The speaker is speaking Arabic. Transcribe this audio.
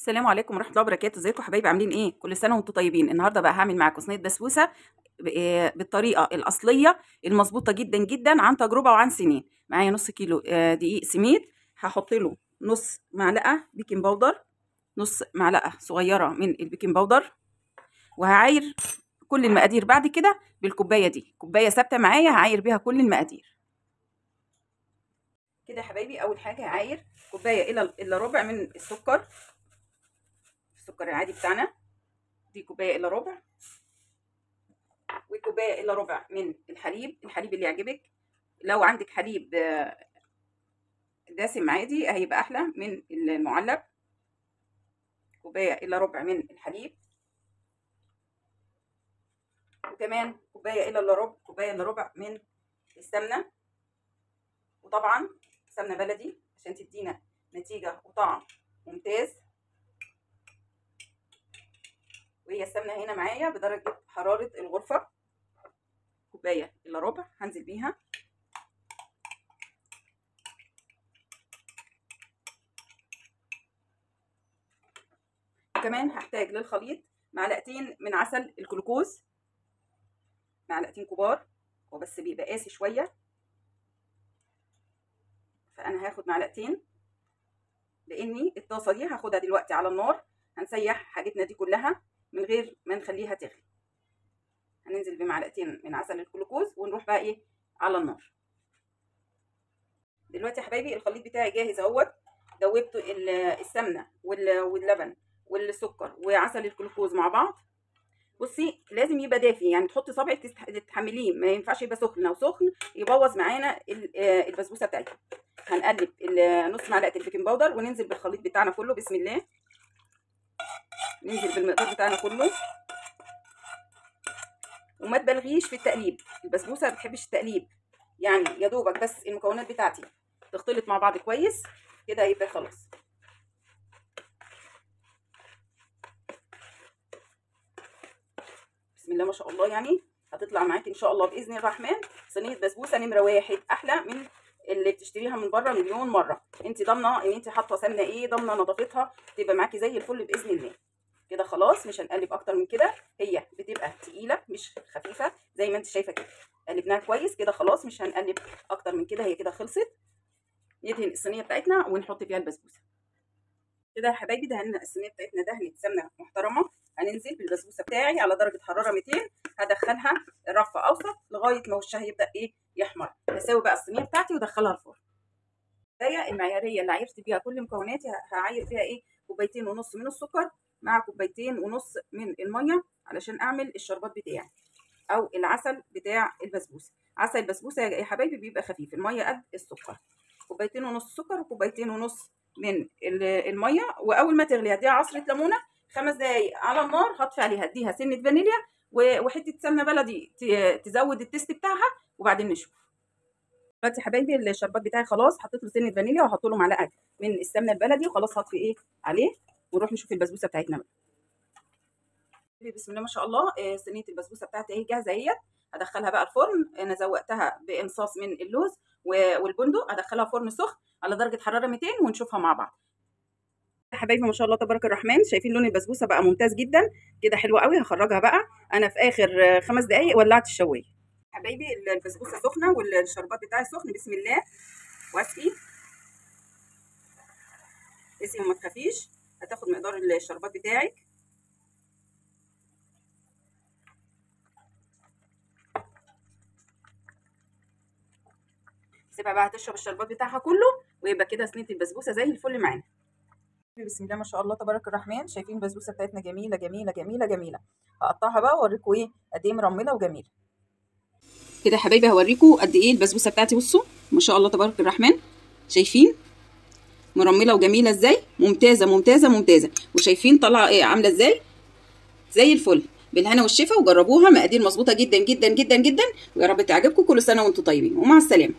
السلام عليكم ورحمة الله وبركاته. ازيكم حبايبي؟ عاملين ايه؟ كل سنة وانتم طيبين. النهارده بقى هعمل معاكم صينية بسبوسة بالطريقة الأصلية المظبوطة جدا جدا عن تجربة وعن سنين. معايا نص كيلو دقيق سميد، هحط له نص معلقة بيكنج باودر، نص معلقة صغيرة من البيكنج باودر، وهعاير كل المقادير بعد كده بالكوباية دي، كوباية ثابتة معايا هعاير بيها كل المقادير. كده يا حبايبي أول حاجة هعاير كوباية إلا ربع من السكر العادي بتاعنا، دي كوبايه الا ربع، وكوبايه الا ربع من الحليب اللي يعجبك. لو عندك حليب دسم عادي هيبقى احلى من المعلب. كوبايه الا ربع من الحليب، وكمان كوبايه الا ربع من السمنه، وطبعا سمنه بلدي عشان تدينا نتيجه وطعم ممتاز. وهي السمنه هنا معايا بدرجه حراره الغرفه، كوبايه الا ربع هنزل بيها. كمان هحتاج للخليط معلقتين من عسل الجلوكوز، معلقتين كبار، وبس بيبقى قاسي شويه، فانا هاخد معلقتين لاني الطاسه دي هاخدها دلوقتي على النار، هنسيح حاجتنا دي كلها من غير ما نخليها تغلي. هننزل بمعلقتين من عسل الجلوكوز ونروح بقى ايه على النار. دلوقتي يا حبايبي الخليط بتاعي جاهز اهوت، دوبت السمنه واللبن والسكر وعسل الجلوكوز مع بعض. بصي لازم يبقى دافي، يعني تحطي صبعك تتحمليه، ما ينفعش يبقى سخن، لو سخن يبوظ معانا البسبوسه بتاعتنا. هنقلب نص معلقه البيكنج باودر وننزل بالخليط بتاعنا كله. بسم الله، ننزل بالمقدار بتاعنا كله، وما تبالغيش في التقليب، البسبوسه ما بتحبش التقليب، يعني يا دوبك بس المكونات بتاعتي تختلط مع بعض كويس كده يبقى خلاص. بسم الله ما شاء الله، يعني هتطلع معاكي ان شاء الله باذن الرحمن صينيه بسبوسه نمره واحد، احلى من اللي بتشتريها من بره مليون مره. انت ضامنه ان انت حاطه سمنه ايه، ضامنه نظافتها، تبقى معاكي زي الفل باذن الله. كده خلاص مش هنقلب اكتر من كده، هي بتبقى تقيله مش خفيفه زي ما انت شايفه كده. قلبناها كويس كده خلاص، مش هنقلب اكتر من كده، هي كده خلصت. ندهن الصينيه بتاعتنا ونحط فيها البسبوسه. كده يا حبايبي دهنا الصينيه بتاعتنا دهنه سمنه محترمه. هننزل بالبسبوسه بتاعي على درجه حراره 200، هدخلها رف اوسط لغايه ما وشها يبدا ايه يحمر. هساوي بقى الصينيه بتاعتي وادخلها الفرن. الكوبايه المعياريه اللي عايرت بيها كل مكوناتي هعاير فيها ايه، كوبايتين ونص من السكر مع كوبايتين ونص من الميه علشان اعمل الشربات بتاعي او العسل بتاع البسبوسه. عسل البسبوسه يا حبايبي بيبقى خفيف، الميه قد السكر. كوبايتين ونص سكر وكوبايتين ونص من الميه، واول ما تغلي هديها عصره ليمونه 5 دقايق على النار، هطفي عليها اديها سنه فانيليا وحته سمنه بلدي تزود التيست بتاعها، وبعدين نشوف. دلوقتي يا حبايبي الشربات بتاعي خلاص، حطيت له سنه فانيليا وهحط له معلقه من السمنه البلدي، وخلاص هطفي ايه عليه ونروح نشوف البسبوسه بتاعتنا بقى. بسم الله ما شاء الله، صينيه البسبوسه بتاعتي اهي جاهزه اهيت. هدخلها بقى الفرن، انا زوقتها بانصاص من اللوز والبندق، هدخلها فرن سخن على درجه حراره 200 ونشوفها مع بعض. يا حبايبي ما شاء الله تبارك الرحمن، شايفين لون البسبوسه بقى ممتاز جدا كده، حلوه قوي. هخرجها بقى انا في اخر 5 دقائق ولعت الشوايه. حبايبي البسبوسه سخنه والشربات بتاعي سخن، بسم الله. واسقي وما تخافيش، هتاخد مقدار الشربات بتاعك. سيبها بقى هتشرب الشربات بتاعها كله، ويبقى كده صينيه البسبوسه زي الفل معانا. بسم الله ما شاء الله تبارك الرحمن، شايفين البسبوسه بتاعتنا جميله جميله جميله جميله. هقطعها بقى واوريكم ايه قد ايه مرمله وجميله. كده يا حبايبي هوريكم قد ايه البسبوسه بتاعتي. بصوا ما شاء الله تبارك الرحمن، شايفين مرمله وجميله ازاي، ممتازه ممتازه ممتازه. وشايفين طالعه ايه عامله ازاي زي الفل. بالهنا والشفا، وجربوها، مقادير مظبوطه جدا جدا جدا جدا، ويا رب تعجبكم. كل سنه وانتم طيبين، ومع السلامه.